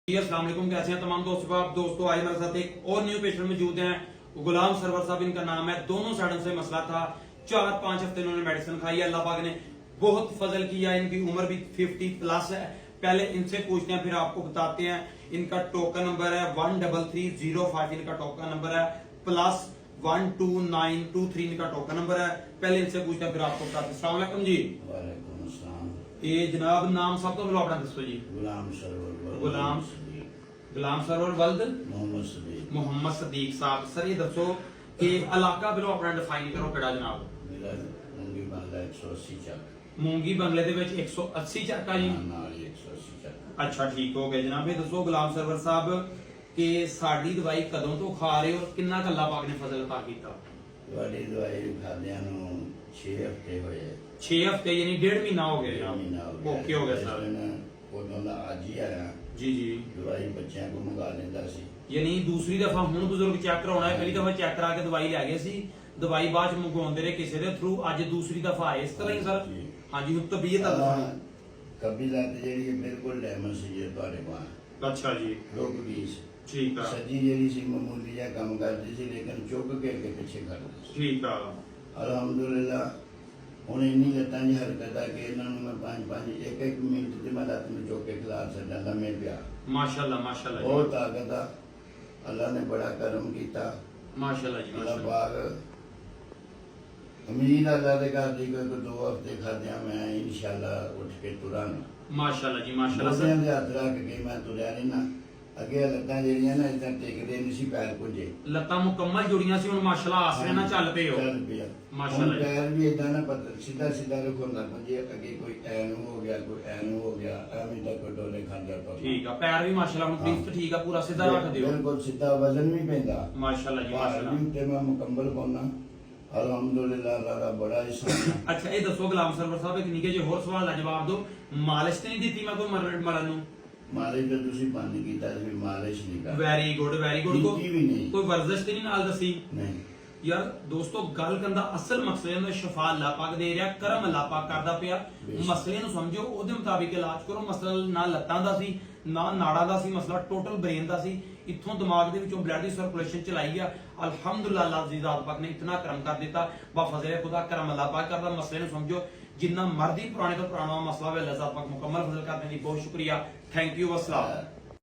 अस्सलाम वालेकुम, कैसे हैं तमाम दोस्तों आज हमारे साथ एक और न्यू पेशेंट मौजूद हैं। गुलाम सरवर साहब इनका नाम है। दोनों साइडों से मसला था, 4-5 हफ्ते इन्होंने मेडिसिन खाई है। अल्लाह पाक ने बहुत फजल किया। इनकी उम्र भी 50 प्लस है। पहले इनसे पूछते हैं फिर आपको बताते हैं। इनका टोकन नंबर है 13305, इनका टोकन नंबर है प्लस 12923 इनका टोकन नंबर है। पहले इनसे पूछते हैं फिर आपको बताते हैं। अस्सलाम वालेकुम जी। वालेकुम अस्सलाम। ये जनाब नाम सब तो अपना दसो जी। गुलाम सरवर वल्द मोहम्मद सदीक साहब। सर ये दसो कि इलाका बिलो अपना डिफाइन करो केड़ा जनाब। मूंगी बंगला 180 चक। मूंगी बंगले दे विच 180 चक आ जी। नाल 180 चक। अच्छा ठीक हो गया जनाब। ये दसो गुलाम सरवर साहब कि साडी दवाई कदों तो खा रहे हो, किन्ना क अल्लाह पाक ने फजल अता कीता? ਤੁਹਾਡੀ ਦਵਾਈ ਖਾਦਿਆਂ ਨੂੰ 6 ਹਫ਼ਤੇ ਹੋਏ। 6 हफ्ते यानी 1.5 महीना हो गया ਮਹੀਨਾ जनाब। ओके हो गया सर। ਉਦੋਂ ਦਾ ਅੱਜ ਹੀ ਆਇਆ। जी जी। ਦਵਾਈ ਬੱਚਿਆਂ ਕੋਲ ਮੰਗਾ ਲੈਂਦਾ ਸੀ। यानी दूसरी दफा हुण बुजुर्ग चेक कराउणा है, पहली दफा चेक करा के दवाई लै गए सी, दवाई बाद च मंगवाउंदे रहे किसी दे थ्रू, अज दूसरी दफा आए इस तरह ही सर। हां जी, हुण तबीयत कभी ਲੱਤ ਜਿਹੜੀ ਬਿਲਕੁਲ ਡੈਮੇਜ ਸੀ ਜੇ ਤੁਹਾਡੇ ਕੋਲ। अच्छा जी ਰੁਕ ਗਈ ਸੀ। ठीक है ਸੱਜੀ ਜਿਹੜੀ ਸੀ ਮਾਮੂਲੀ ਜਿਹਾ ਕੰਮ ਕਰਦੀ ਸੀ ਲੇਕਿਨ ਚੁੱਕ ਕੇ ਅੱਗੇ ਪਿੱਛੇ ਕਰਦੀ ਸੀ। ठीक है ਅਲਹਮਦੁਲਿਲਾ ਹੁਣ ਇੰਨੀ ਲੱਤਾਂ ਦੀ ਹਰਕਤ ਆ ਕਿ ਇਹਨਾਂ ਨੂੰ ਮੈਂ 5-5 1-1 ਮਿੰਟ ਤੇ ਮੈਂ ਲੱਤ ਨੂੰ ਚੁੱਕ ਕੇ ਖਿਲਾਰ ਸਕਦਾ ਲੰਮੇ ਪਿਆ। माशाल्लाह माशाल्लाह ਬਹੁਤ ਤਾਕਤ ਆ। ਅੱਲਾ ਨੇ ਬੜਾ ਕਰਮ ਕੀਤਾ। माशाल्लाह जी ਅੱਲਾ माशाल्लाह। ਪਾਕ ਉਮੀਦ ਅੱਲਾ ਦੇ ਘਰ ਦੀ ਕੋਈ 2 ਹਫ਼ਤੇ ਖਾਦਿਆਂ ਮੈਂ ਇਨਸ਼ਾਅੱਲਾ ਉੱਠ ਕੇ ਤੁਰਾਂਗਾ। माशाल्लाह जी माशाल्लाह ਮੋਢਿਆਂ सर। ਦੇ ਹੱਥ ਰੱਖ ਕੇ ਮੈਂ ਤੁਰਿਆ ਰਹਿਣਾ। ਅੱਗੇ ਲੱਤਾਂ ਜਿਹੜੀਆਂ ਨਾ ਇਦਾਂ ਟਿਕਦੇ ਨਹੀਂ ਸੀ ਪੈਰ ਪੁੰਜੇ। लत्तां मुकम्मल जुड़ियां सी, हुण माशाल्लाह आसरे ना चल पे हो। ਚੱਲ ਪਿਆ। माशाल्लाह जी। ਪੈਰ ਵੀ ਇਦਾਂ ਨਾ ਸਿੱਧਾ ਸਿੱਧਾ ਰੱਖੋ ਨਾ ਪੁੰਜੇ। ਅੱਗੇ ਕੋਈ ਐ ਨੂੰ ਹੋ ਗਿਆ ਕੋਈ ਐ ਨੂੰ ਹੋ ਗਿਆ ਐਵੇਂ ਦਾ ਕੋਈ ਡੋਲੇ ਖਾਂਦਾ ਤਾਂ ठीक है, पैर भी माशाल्लाह हुण प्लीज ठीक है, पूरा सीधा रख दियो। ਬਿਲਕੁਲ ਸਿੱਧਾ ਵਜ਼ਨ ਵੀ ਪੈਂਦਾ। माशाल्लाह जी ਭਾਰ माशाल्लाह। ਵੀ ਤੇ ਮੈਂ ਮੁਕੰਮਲ ਪਾਉਣਾ। ਅਲਹਮਦੁਲਿਲਾ ਅੱਲਾ ਦਾ ਬੜਾ ਇਸਲਾਮ। अच्छा ये दसो गुलाम सरवर साहब, एक निके जे होर सवाल दा जवाब दो। मालिश ते नहीं दित्ती मैं कोई मरन नूं? ਮਾਲਿਸ਼ ਤਾਂ ਤੁਸੀਂ ਬੰਦ ਕੀਤਾ ਸੀ ਵੀ ਮਾਲਿਸ਼ ਨਹੀਂ ਕਰ। वेरी गुड ਕੀਤੀ ਵੀ ਨਹੀਂ। कोई वर्जिश ते नहीं नाल दसी? ਨਹੀਂ यार दोस्तों गल करन दा असल मकसद है शफा अल्लाह पाक दे रहा, करम अल्लाह पाक करदा पिया। मसले नु समझो, ओदे मुताबिक इलाज करो। मसला ना लत्तां दा सी ना नाड़ा दा सी, मसला टोटल ब्रेन दा सी। इत्थों दिमाग दे विचों ब्लड दी सर्कुलेशन चलाई गया। अल्हम्दुलिल्लाह अल्लाह अज़ीज़ ज़ात पाक ने इतना करम कर दिता। बा फज़ल खुदा करम अल्लाह पाक करदा। मसले नु समझो, जिन्ना मर्जी पुराने तो पुराना मसला वे अल्लाह ज़ात पाक मुकम्मल फजल कर देनी। बहुत शुक्रिया, थैंक यू, अस्सलाम।